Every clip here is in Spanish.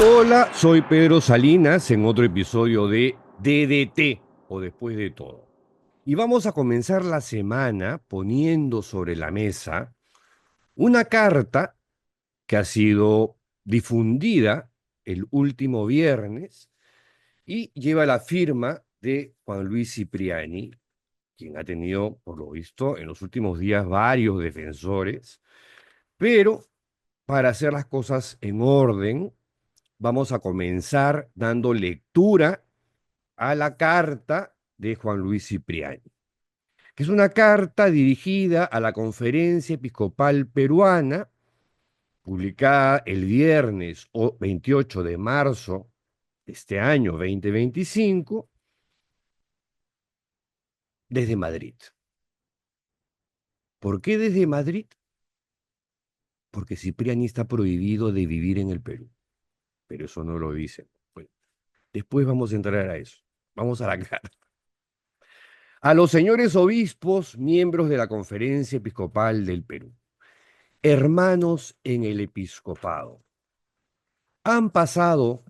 Hola, soy Pedro Salinas en otro episodio de DDT o Después de todo. Y vamos a comenzar la semana poniendo sobre la mesa una carta que ha sido difundida el último viernes y lleva la firma de Juan Luis Cipriani, quien ha tenido, por lo visto, en los últimos días varios defensores, pero para hacer las cosas en orden, vamos a comenzar dando lectura a la carta de Juan Luis Cipriani, que es una carta dirigida a la Conferencia Episcopal Peruana, publicada el viernes 28 de marzo de este año 2025, desde Madrid. ¿Por qué desde Madrid? Porque Cipriani está prohibido de vivir en el Perú, pero eso no lo dice. Bueno, después vamos a entrar a eso. Vamos a la carta. A los señores obispos, miembros de la Conferencia Episcopal del Perú, hermanos en el episcopado, han pasado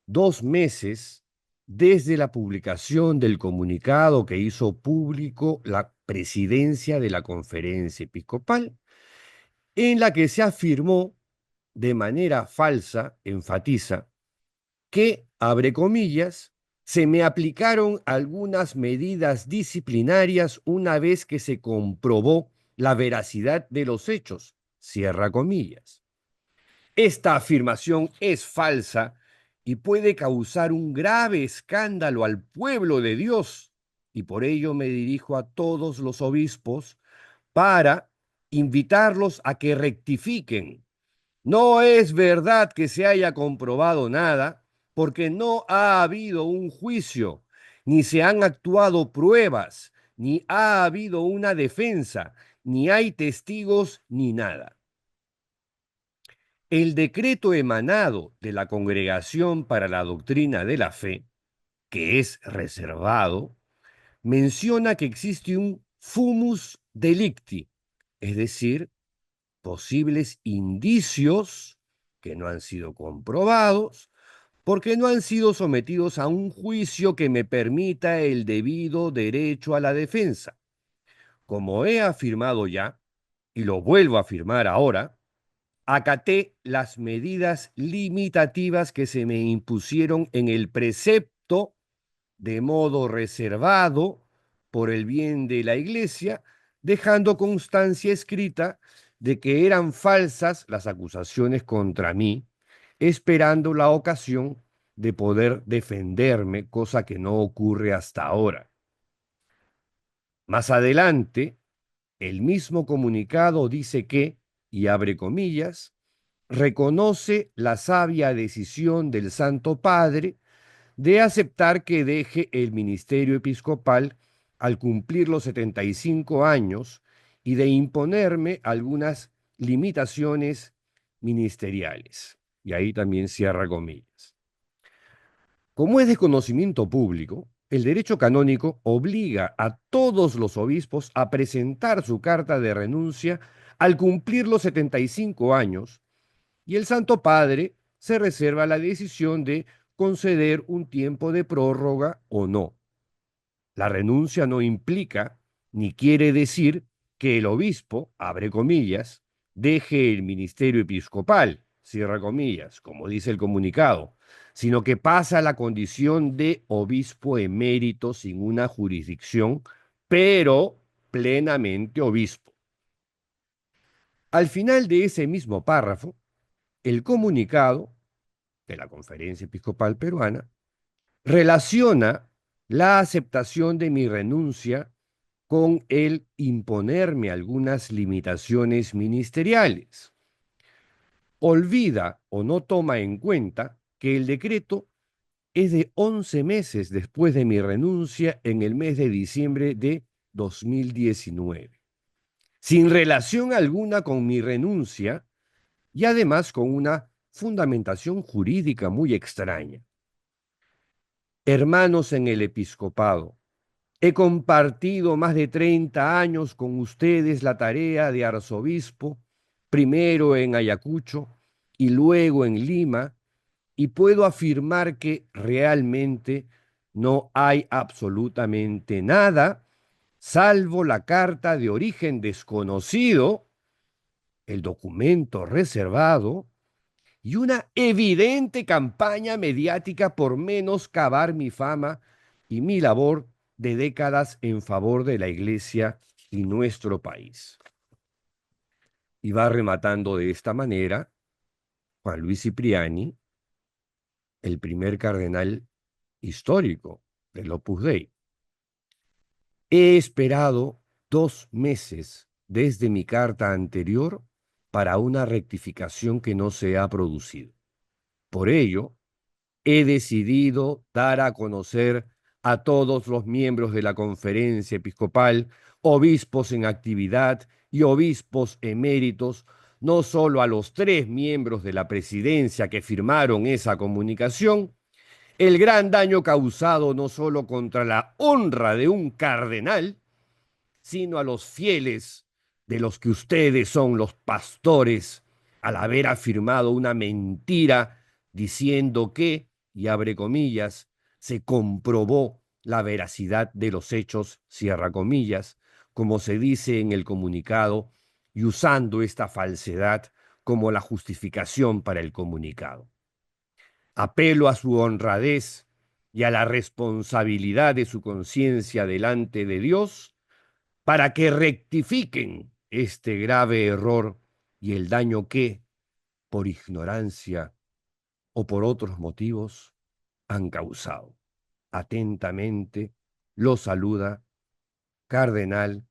2 meses desde la publicación del comunicado que hizo público la presidencia de la Conferencia Episcopal, en la que se afirmó de manera falsa, enfatiza, que, abre comillas, se me aplicaron algunas medidas disciplinarias una vez que se comprobó la veracidad de los hechos, cierra comillas. Esta afirmación es falsa y puede causar un grave escándalo al pueblo de Dios, y por ello me dirijo a todos los obispos para invitarlos a que rectifiquen. No es verdad que se haya comprobado nada, porque no ha habido un juicio, ni se han actuado pruebas, ni ha habido una defensa, ni hay testigos, ni nada. El decreto emanado de la Congregación para la Doctrina de la Fe, que es reservado, menciona que existe un fumus delicti, es decir, posibles indicios que no han sido comprobados porque no han sido sometidos a un juicio que me permita el debido derecho a la defensa. Como he afirmado ya, y lo vuelvo a afirmar ahora, acaté las medidas limitativas que se me impusieron en el precepto de modo reservado por el bien de la Iglesia, dejando constancia escrita de que eran falsas las acusaciones contra mí, esperando la ocasión de poder defenderme, cosa que no ocurre hasta ahora. Más adelante, el mismo comunicado dice que, y abre comillas, reconoce la sabia decisión del Santo Padre de aceptar que deje el ministerio episcopal al cumplir los 75 años y de imponerme algunas limitaciones ministeriales. Y ahí también cierra comillas. Como es de conocimiento público, el derecho canónico obliga a todos los obispos a presentar su carta de renuncia al cumplir los 75 años y el Santo Padre se reserva la decisión de conceder un tiempo de prórroga o no. La renuncia no implica ni quiere decir que el obispo, abre comillas, deje el ministerio episcopal, cierra comillas, como dice el comunicado, sino que pasa a la condición de obispo emérito sin una jurisdicción, pero plenamente obispo. Al final de ese mismo párrafo, el comunicado de la Conferencia Episcopal Peruana relaciona la aceptación de mi renuncia con el imponerme algunas limitaciones ministeriales. Olvida o no toma en cuenta que el decreto es de 11 meses después de mi renuncia en el mes de diciembre de 2019, sin relación alguna con mi renuncia y además con una fundamentación jurídica muy extraña. Hermanos en el episcopado, he compartido más de 30 años con ustedes la tarea de arzobispo, primero en Ayacucho y luego en Lima, y puedo afirmar que realmente no hay absolutamente nada, salvo la carta de origen desconocido, el documento reservado y una evidente campaña mediática por menoscabar mi fama y mi labor de décadas en favor de la Iglesia y nuestro país. Y va rematando de esta manera Juan Luis Cipriani, el primer cardenal histórico del Opus Dei. He esperado 2 meses desde mi carta anterior para una rectificación que no se ha producido. Por ello, he decidido dar a conocer a todos los miembros de la conferencia episcopal, obispos en actividad y obispos eméritos, no solo a los 3 miembros de la presidencia que firmaron esa comunicación, el gran daño causado no solo contra la honra de un cardenal, sino a los fieles de los que ustedes son los pastores, al haber afirmado una mentira diciendo que, y abre comillas, se comprobó la veracidad de los hechos, cierra comillas, como se dice en el comunicado, y usando esta falsedad como la justificación para el comunicado. Apelo a su honradez y a la responsabilidad de su conciencia delante de Dios para que rectifiquen este grave error y el daño que, por ignorancia o por otros motivos, han causado. Atentamente lo saluda Cardenal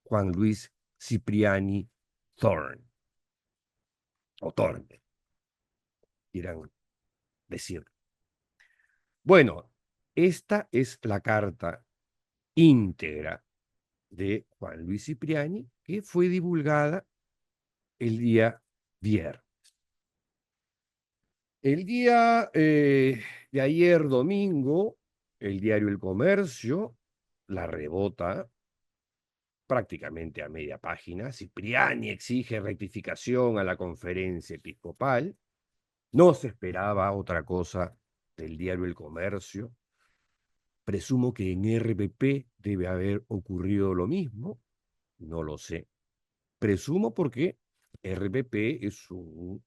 Juan Luis Cipriani Thorne, o Thorne, quieran decir. Bueno, esta es la carta íntegra de Juan Luis Cipriani que fue divulgada el día viernes. El día de ayer domingo, el diario El Comercio la rebota prácticamente a media página. Cipriani exige rectificación a la conferencia episcopal. No se esperaba otra cosa del diario El Comercio. Presumo que en RPP debe haber ocurrido lo mismo. No lo sé. Presumo porque RPP es un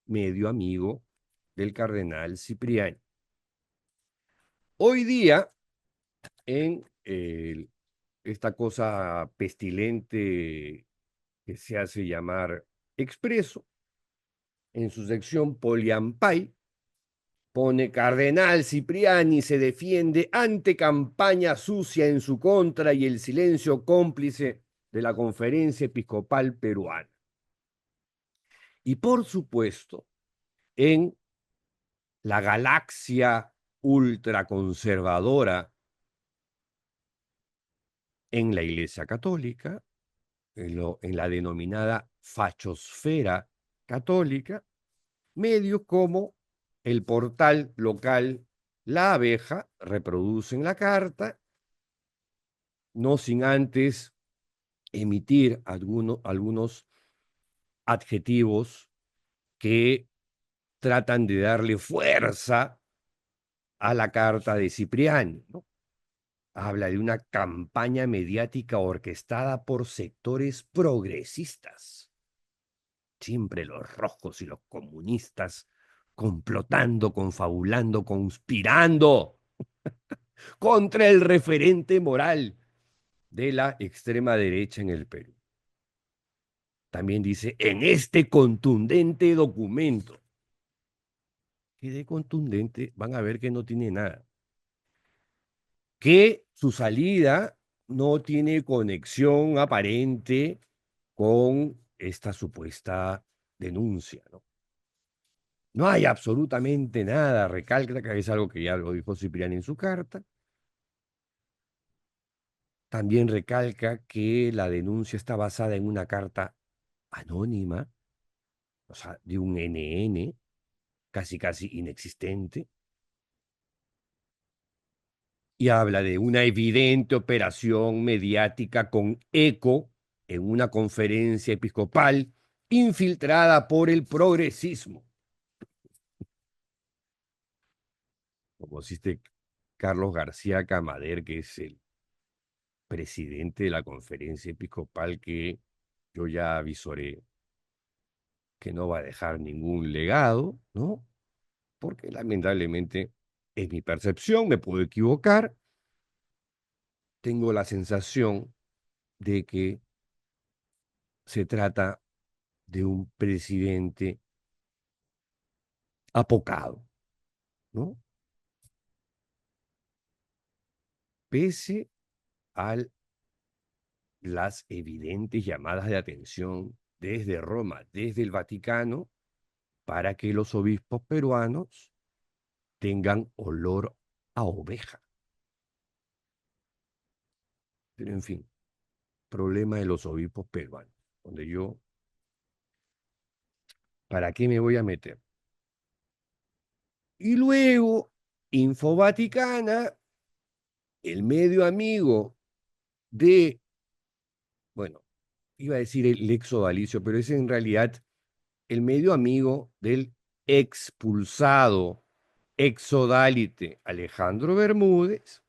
medio amigo del cardenal Cipriani. Hoy día, en esta cosa pestilente que se hace llamar Expreso, en su sección Poliampay, pone Cardenal Cipriani se defiende ante campaña sucia en su contra y el silencio cómplice de la Conferencia Episcopal Peruana. Y por supuesto, en la galaxia ultraconservadora en la Iglesia Católica, en la denominada fachosfera católica, medios como el portal local La Abeja reproducen la carta, no sin antes emitir algunos adjetivos que tratan de darle fuerza a la carta de Cipriani, ¿no? Habla de una campaña mediática orquestada por sectores progresistas. Siempre los rojos y los comunistas complotando, confabulando, conspirando contra el referente moral de la extrema derecha en el Perú. También dice, en este contundente documento, que de contundente van a ver que no tiene nada, que su salida no tiene conexión aparente con esta supuesta denuncia, ¿no? No hay absolutamente nada, recalca que es algo que ya lo dijo Cipriani en su carta. También recalca que la denuncia está basada en una carta anónima, o sea, de un NN, casi casi inexistente, y habla de una evidente operación mediática con eco en una conferencia episcopal infiltrada por el progresismo. como existe Carlos García Camader, que es el presidente de la conferencia episcopal, que yo ya avisoré que no va a dejar ningún legado, ¿no? Porque lamentablemente es mi percepción, me puedo equivocar, tengo la sensación de que se trata de un presidente apocado, ¿no? Pese a las evidentes llamadas de atención desde Roma, desde el Vaticano, para que los obispos peruanos tengan olor a oveja. Pero en fin, problema de los obispos peruanos, donde yo, ¿para qué me voy a meter? Y luego, Infovaticana, el medio amigo de, bueno, iba a decir el exodalicio, pero es en realidad el medio amigo del expulsado exodálite Alejandro Bermúdez,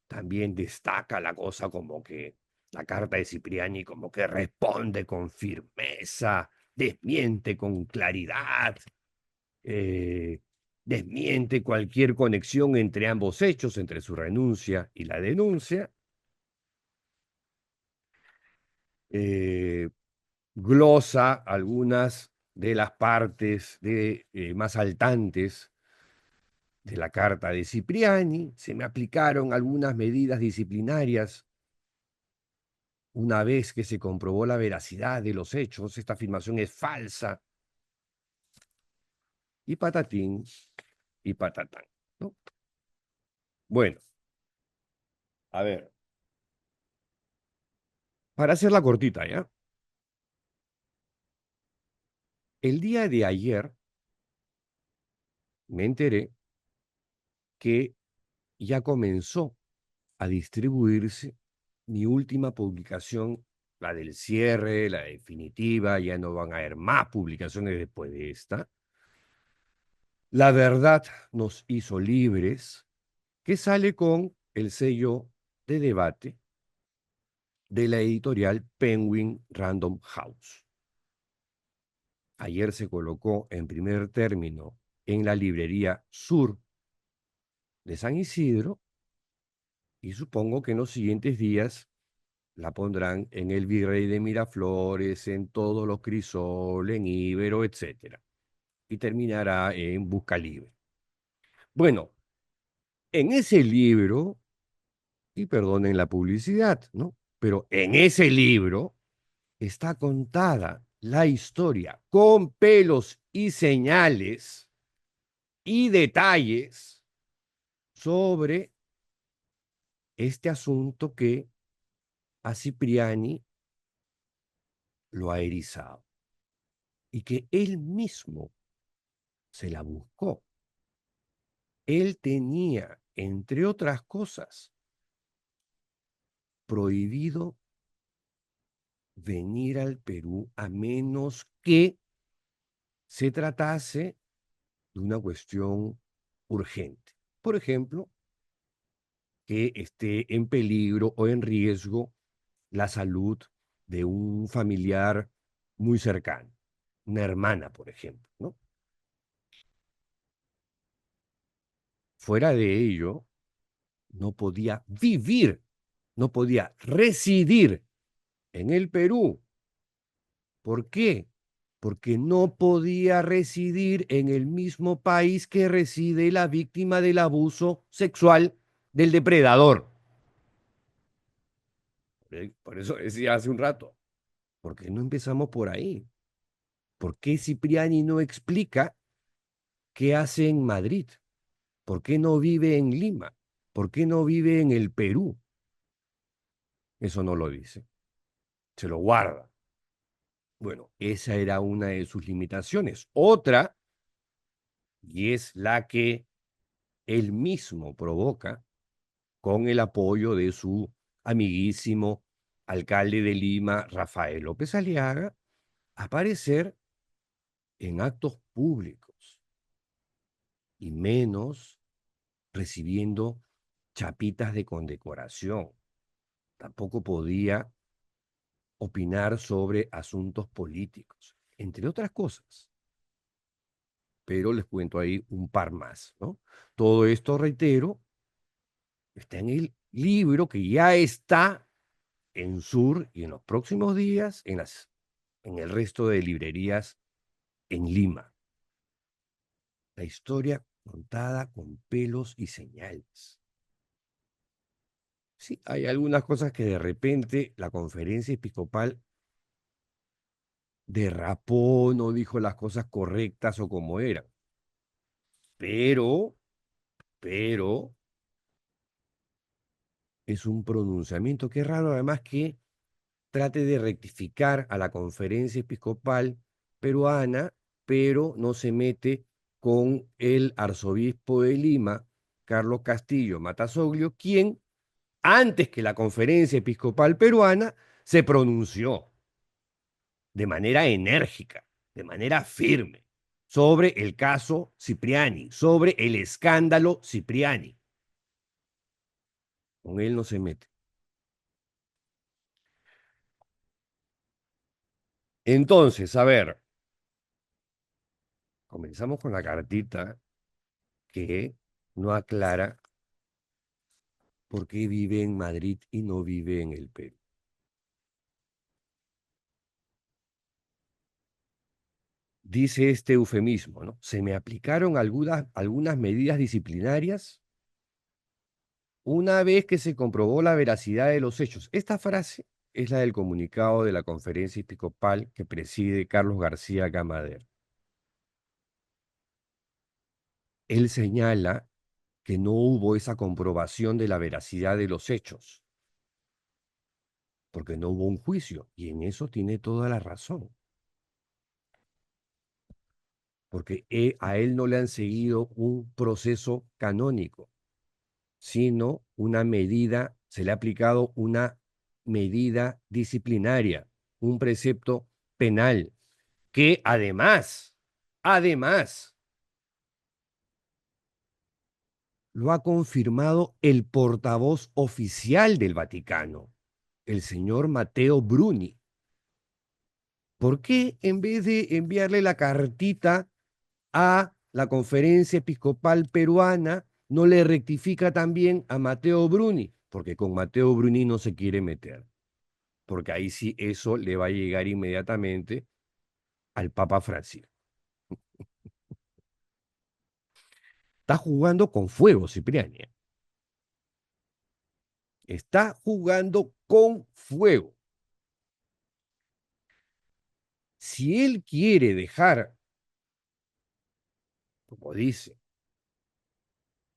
también destaca la cosa como que la carta de Cipriani como que responde con firmeza, desmiente con claridad, eh, desmiente cualquier conexión entre ambos hechos, entre su renuncia y la denuncia, eh, glosa algunas de las partes más saltantes de la carta de Cipriani, se me aplicaron algunas medidas disciplinarias una vez que se comprobó la veracidad de los hechos, esta afirmación es falsa, y patatín y patatán, ¿no? Bueno, a ver, para hacerla cortita, ¿ya? El día de ayer me enteré que ya comenzó a distribuirse mi última publicación, la del cierre, la definitiva, ya no van a haber más publicaciones después de esta. La verdad nos hizo libres, que sale con el sello de debate de la editorial Penguin Random House. Ayer se colocó en primer término en la librería Sur de San Isidro y supongo que en los siguientes días la pondrán en el Virrey de Miraflores, en todos los Crisol, en Ibero, etc. Y terminará en Busca Libre. Bueno, en ese libro, y perdonen la publicidad, ¿no? Pero en ese libro está contada la historia con pelos y señales y detalles sobre este asunto que a Cipriani lo ha erizado y que él mismo se la buscó. Él tenía, entre otras cosas, prohibido venir al Perú a menos que se tratase de una cuestión urgente. Por ejemplo, que esté en peligro o en riesgo la salud de un familiar muy cercano, una hermana, por ejemplo, ¿no? Fuera de ello, no podía vivir, no podía residir en el Perú. ¿Por qué? Porque no podía residir en el mismo país que reside la víctima del abuso sexual del depredador. Por eso decía hace un rato, ¿por qué no empezamos por ahí? ¿Por qué Cipriani no explica qué hace en Madrid? ¿Por qué no vive en Lima? ¿Por qué no vive en el Perú? Eso no lo dice, se lo guarda. Bueno, esa era una de sus limitaciones. Otra, y es la que él mismo provoca con el apoyo de su amiguísimo alcalde de Lima, Rafael López Aliaga, aparecer en actos públicos y menos recibiendo chapitas de condecoración. Tampoco podía opinar sobre asuntos políticos, entre otras cosas. Pero les cuento ahí un par más, ¿no? Todo esto, reitero, está en el libro que ya está en Sur y en los próximos días en el resto de librerías en Lima. La historia contada con pelos y señales. Sí, hay algunas cosas que de repente la conferencia episcopal derrapó, no dijo las cosas correctas o como eran. Pero, pero, es un pronunciamiento que es raro, además que trate de rectificar a la conferencia episcopal peruana, pero no se mete con el arzobispo de Lima, Carlos Castillo Matasoglio, quien, antes que la conferencia episcopal peruana, se pronunció de manera enérgica, de manera firme, sobre el caso Cipriani, sobre el escándalo Cipriani. Con él no se mete. Entonces, a ver, comenzamos con la cartita que no aclara por qué vive en Madrid y no vive en el Perú. Dice este eufemismo, ¿no? Se me aplicaron algunas medidas disciplinarias una vez que se comprobó la veracidad de los hechos. Esta frase es la del comunicado de la conferencia episcopal que preside Carlos García Gamader. Él señala que no hubo esa comprobación de la veracidad de los hechos, porque no hubo un juicio, y en eso tiene toda la razón, porque a él no le han seguido un proceso canónico, sino una medida, se le ha aplicado una medida disciplinaria, un precepto penal, que además, lo ha confirmado el portavoz oficial del Vaticano, el señor Matteo Bruni. ¿Por qué en vez de enviarle la cartita a la conferencia episcopal peruana, no le rectifica también a Matteo Bruni? Porque con Matteo Bruni no se quiere meter, porque ahí sí eso le va a llegar inmediatamente al Papa Francisco. Está jugando con fuego, Cipriani. Está jugando con fuego. Si él quiere dejar, como dice,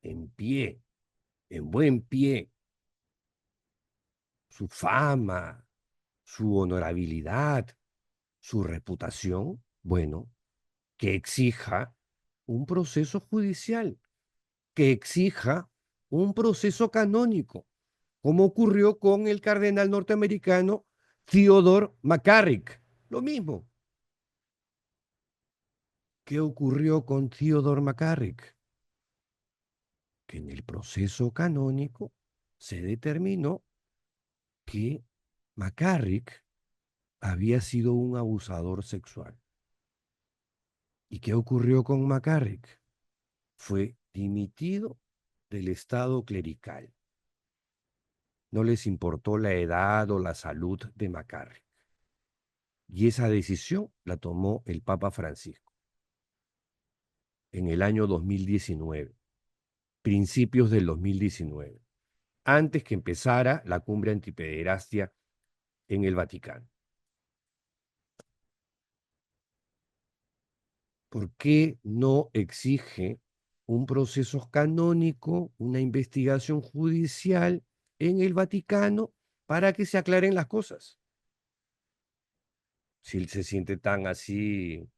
en pie, en buen pie, su fama, su honorabilidad, su reputación, bueno, que exija un proceso judicial, que exija un proceso canónico, como ocurrió con el cardenal norteamericano Theodore McCarrick. Lo mismo. ¿Qué ocurrió con Theodore McCarrick? Que en el proceso canónico se determinó que McCarrick había sido un abusador sexual. ¿Y qué ocurrió con McCarrick? Fue dimitido del estado clerical. No les importó la edad o la salud de McCarrick. Y esa decisión la tomó el Papa Francisco en el año 2019, principios del 2019, antes que empezara la cumbre antipederastia en el Vaticano. ¿Por qué no exige un proceso canónico, una investigación judicial en el Vaticano para que se aclaren las cosas? Si él se siente tan así,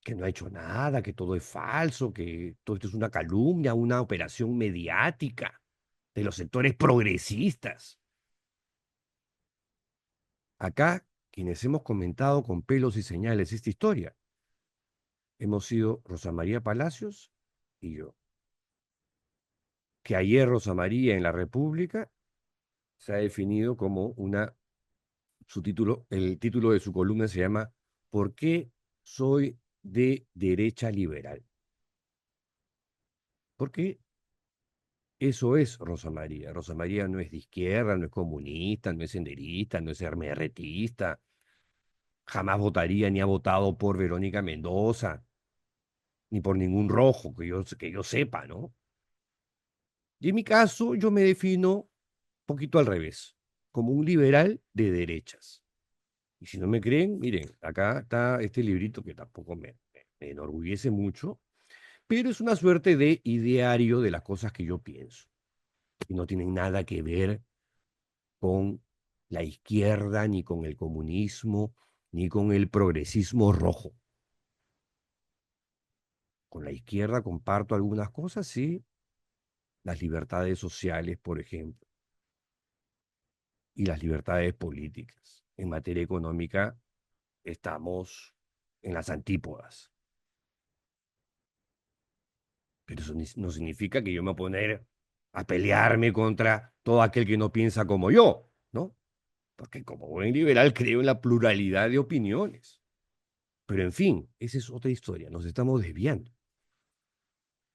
que no ha hecho nada, que todo es falso, que todo esto es una calumnia, una operación mediática de los sectores progresistas. Acá, quienes hemos comentado con pelos y señales esta historia, hemos sido Rosa María Palacios y yo. que ayer Rosa María en la República se ha definido como el título de su columna se llama ¿Por qué soy de derecha liberal? Porque eso es Rosa María. Rosa María no es de izquierda, no es comunista, no es senderista, no es hermerretista. Jamás votaría ni ha votado por Verónica Mendoza, ni por ningún rojo que yo sepa, ¿no? Y en mi caso, yo me defino un poquito al revés, como un liberal de derechas. Y si no me creen, miren, acá está este librito que tampoco me enorgullece mucho, pero es una suerte de ideario de las cosas que yo pienso. Y no tienen nada que ver con la izquierda, ni con el comunismo, ni con el progresismo rojo. Con la izquierda comparto algunas cosas, sí, las libertades sociales, por ejemplo, y las libertades políticas. En materia económica estamos en las antípodas, pero eso no significa que yo me voy a poner a pelearme contra todo aquel que no piensa como yo, ¿no? Porque como buen liberal creo en la pluralidad de opiniones. Pero en fin, esa es otra historia, nos estamos desviando.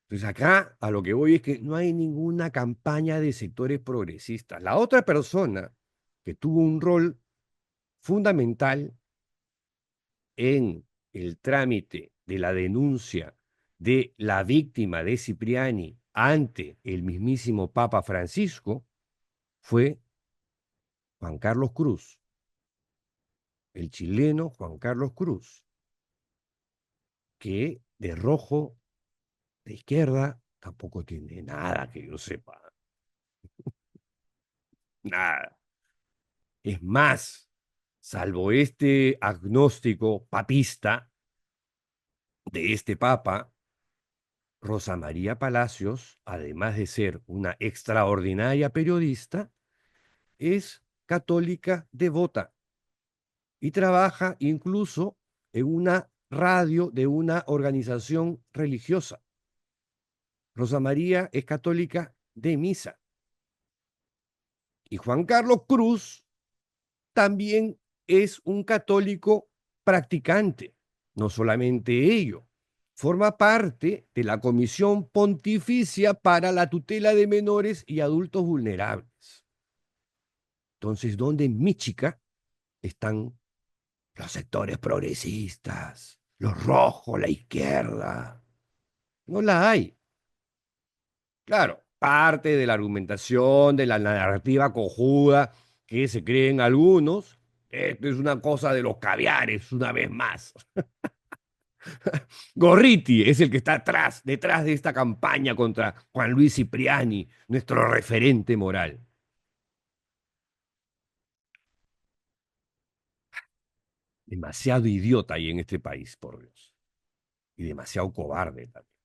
Entonces acá a lo que voy es que no hay ninguna campaña de sectores progresistas. La otra persona que tuvo un rol fundamental en el trámite de la denuncia de la víctima de Cipriani ante el mismísimo Papa Francisco fue Juan Carlos Cruz, el chileno Juan Carlos Cruz, que de rojo, de izquierda, tampoco tiene nada que yo sepa, nada. Es más, salvo este agnóstico papista de este papa, Rosa María Palacios, además de ser una extraordinaria periodista, es católica devota y trabaja incluso en una radio de una organización religiosa. Rosa María es católica de misa. Y Juan Carlos Cruz también es un católico practicante. No solamente ello, forma parte de la Comisión Pontificia para la Tutela de Menores y Adultos Vulnerables. Entonces, ¿dónde en Míchica están los sectores progresistas, los rojos, la izquierda? No la hay. Claro, parte de la argumentación, de la narrativa cojuda que se creen algunos, esto es una cosa de los caviares, una vez más. Gorriti es el que está detrás de esta campaña contra Juan Luis Cipriani, nuestro referente moral. Demasiado idiota hay en este país, por Dios. Y demasiado cobarde también.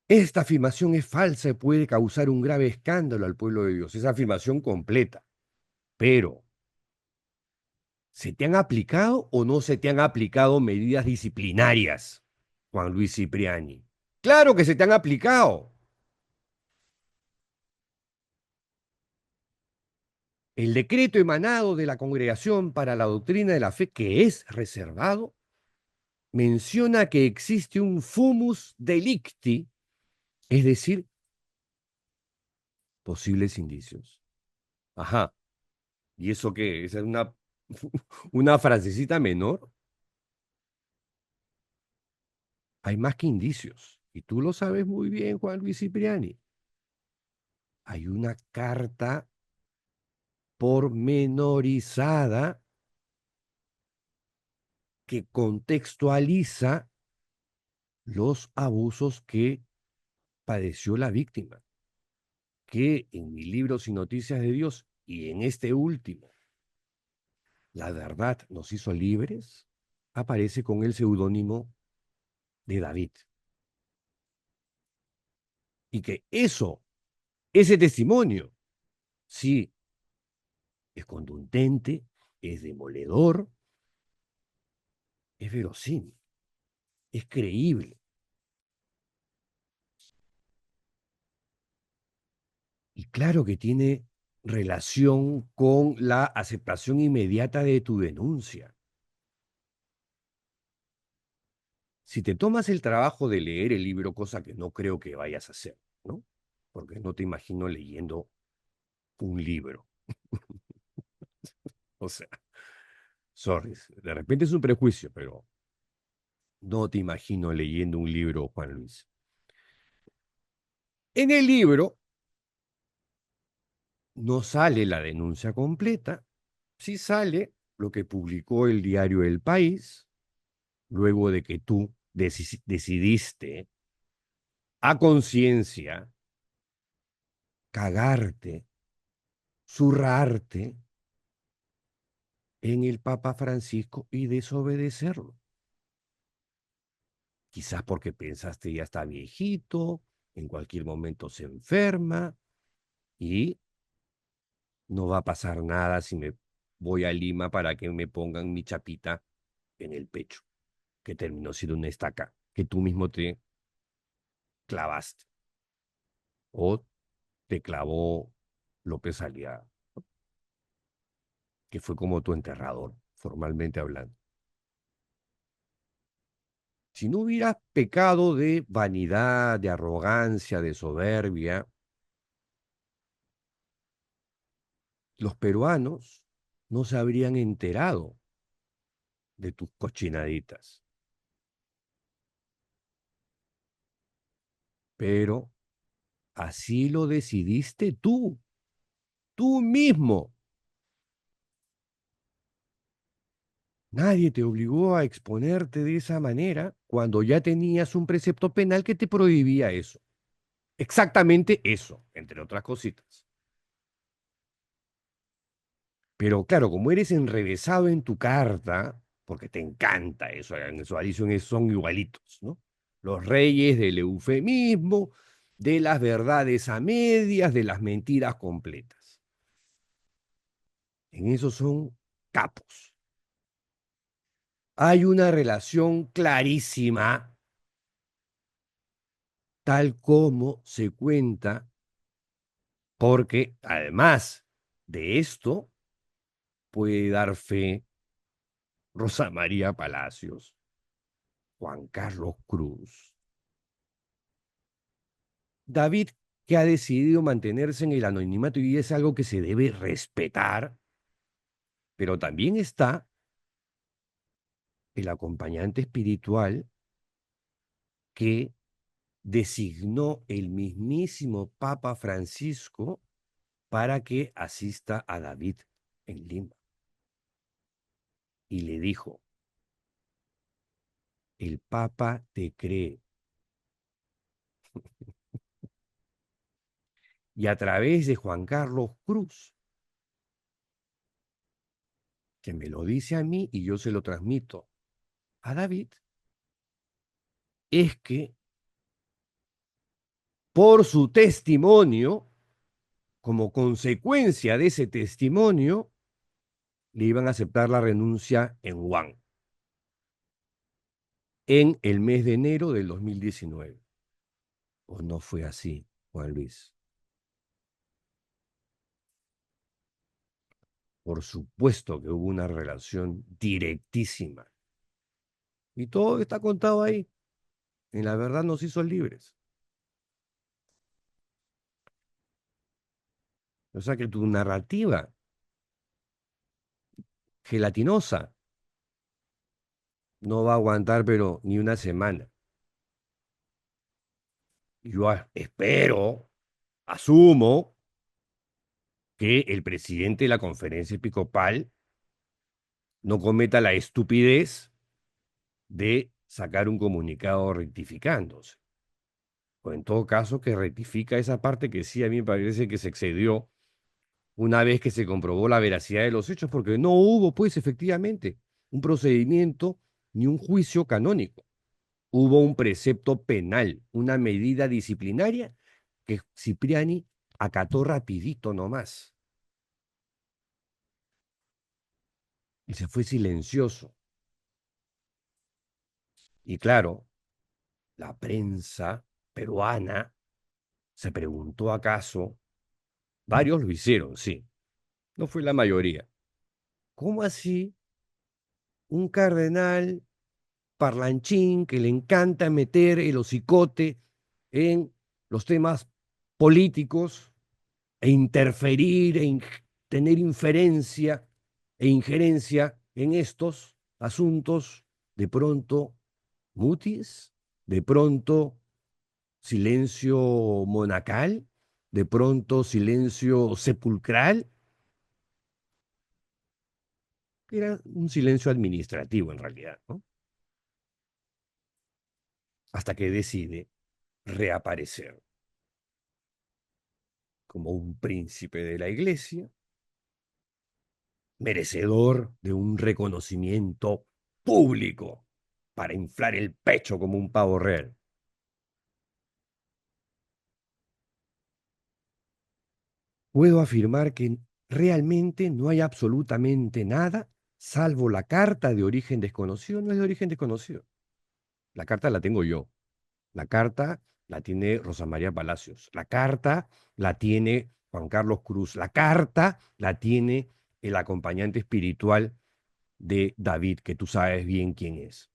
Esta afirmación es falsa y puede causar un grave escándalo al pueblo de Dios. Esa afirmación completa. Pero, ¿se te han aplicado o no se te han aplicado medidas disciplinarias, Juan Luis Cipriani? Claro que se te han aplicado. El decreto emanado de la Congregación para la Doctrina de la Fe, que es reservado, menciona que existe un fumus delicti, es decir, posibles indicios. Ajá. ¿Y eso qué? ¿Esa es una frasecita menor? Hay más que indicios. Y tú lo sabes muy bien, Juan Luis Cipriani. Hay una carta pormenorizada que contextualiza los abusos que padeció la víctima, que en mi libro Sin Noticias de Dios y en este último, La verdad nos hizo libres, aparece con el seudónimo de David. Y que ese testimonio, sí, es contundente, es demoledor, es verosímil, es creíble. claro que tiene relación con la aceptación inmediata de tu denuncia. Si te tomas el trabajo de leer el libro, cosa que no creo que vayas a hacer, ¿no? Porque no te imagino leyendo un libro. O sea, sorry, de repente es un prejuicio, pero no te imagino leyendo un libro, Juan Luis. En el libro no sale la denuncia completa, sí sale lo que publicó el diario El País, luego de que tú decidiste a conciencia cagarte, zurrarte en el Papa Francisco y desobedecerlo. Quizás porque pensaste ya está viejito, en cualquier momento se enferma y no va a pasar nada si me voy a Lima para que me pongan mi chapita en el pecho, que terminó siendo una estaca que tú mismo te clavaste o te clavó López Aliaga, que fue como tu enterrador, formalmente hablando. Si no hubieras pecado de vanidad, de arrogancia, de soberbia, los peruanos no se habrían enterado de tus cochinaditas. Pero así lo decidiste tú mismo. Nadie te obligó a exponerte de esa manera cuando ya tenías un precepto penal que te prohibía eso. Exactamente eso, entre otras cositas. Pero claro, como eres enrevesado en tu carta, porque te encanta eso, en su adición son igualitos, ¿no? Los reyes del eufemismo, de las verdades a medias, de las mentiras completas. En eso son capos. Hay una relación clarísima, tal como se cuenta, porque además de esto puede dar fe Rosa María Palacios, Juan Carlos Cruz, David, que ha decidido mantenerse en el anonimato y es algo que se debe respetar, pero también está el acompañante espiritual que designó el mismísimo Papa Francisco para que asista a David en Lima. Y le dijo, el Papa te cree. Y a través de Juan Carlos Cruz, que me lo dice a mí y yo se lo transmito a David, es que por su testimonio, como consecuencia de ese testimonio, le iban a aceptar la renuncia en Wuhan en el mes de enero del 2019. ¿O no fue así, Juan Luis? Por supuesto que hubo una relación directísima. Y todo está contado ahí. En la verdad nos hizo libres. O sea que tu narrativa gelatinosa no va a aguantar, pero ni una semana. Yo espero, asumo, que el presidente de la conferencia episcopal no cometa la estupidez de sacar un comunicado rectificándose. O en todo caso, que rectifica esa parte que sí a mí me parece que se excedió una vez que se comprobó la veracidad de los hechos, porque no hubo, pues, efectivamente, un procedimiento ni un juicio canónico. Hubo un precepto penal, una medida disciplinaria que Cipriani acató rapidito nomás. Y se fue silencioso. Y claro, la prensa peruana se preguntó acaso Varios lo hicieron, sí. No fue la mayoría. ¿Cómo así un cardenal parlanchín que le encanta meter el hocicote en los temas políticos e interferir, tener inferencia e injerencia en estos asuntos, de pronto mutis, de pronto silencio monacal, de pronto silencio sepulcral? Era un silencio administrativo en realidad, ¿no? Hasta que decide reaparecer como un príncipe de la iglesia, merecedor de un reconocimiento público para inflar el pecho como un pavo real. Puedo afirmar que realmente no hay absolutamente nada, salvo la carta de origen desconocido. No es de origen desconocido. La carta la tengo yo. La carta la tiene Rosa María Palacios. La carta la tiene Juan Carlos Cruz. La carta la tiene el acompañante espiritual de David, que tú sabes bien quién es.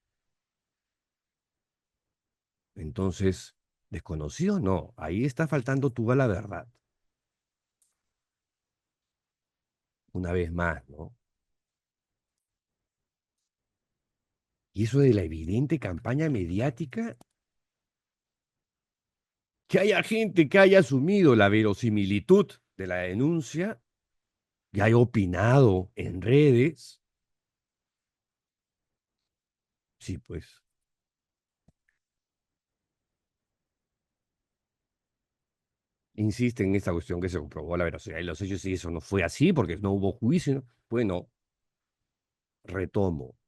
Entonces, desconocido no. Ahí está faltando tú a la verdad. Una vez más, ¿no? Y eso de la evidente campaña mediática, que haya gente que haya asumido la verosimilitud de la denuncia y haya opinado en redes, sí, pues insiste en esta cuestión que se comprobó la veracidad de los hechos y eso no fue así porque no hubo juicio. Bueno, retomo.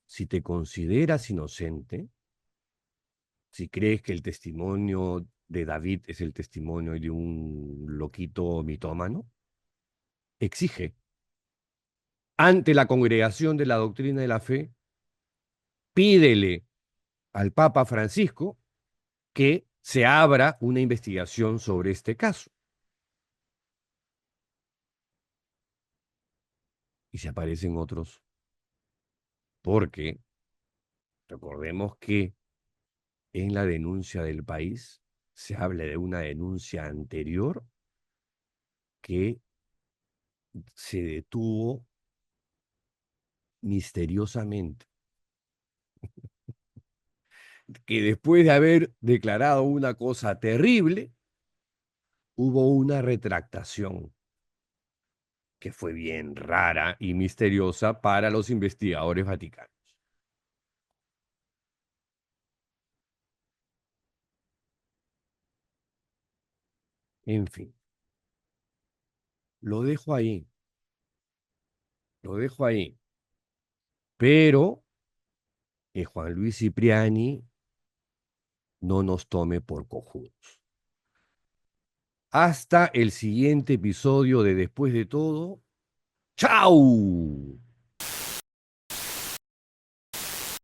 Si te consideras inocente, si crees que el testimonio de David es el testimonio de un loquito mitómano, exige ante la congregación de la doctrina de la fe, pídele al Papa Francisco que se abra una investigación sobre este caso. Y se aparecen otros, porque recordemos que en la denuncia del país se habla de una denuncia anterior que se detuvo misteriosamente, que después de haber declarado una cosa terrible, hubo una retractación que fue bien rara y misteriosa para los investigadores vaticanos. En fin, lo dejo ahí, lo dejo ahí. Pero que Juan Luis Cipriani no nos tome por cojudos. Hasta el siguiente episodio de Después de todo. ¡Chao!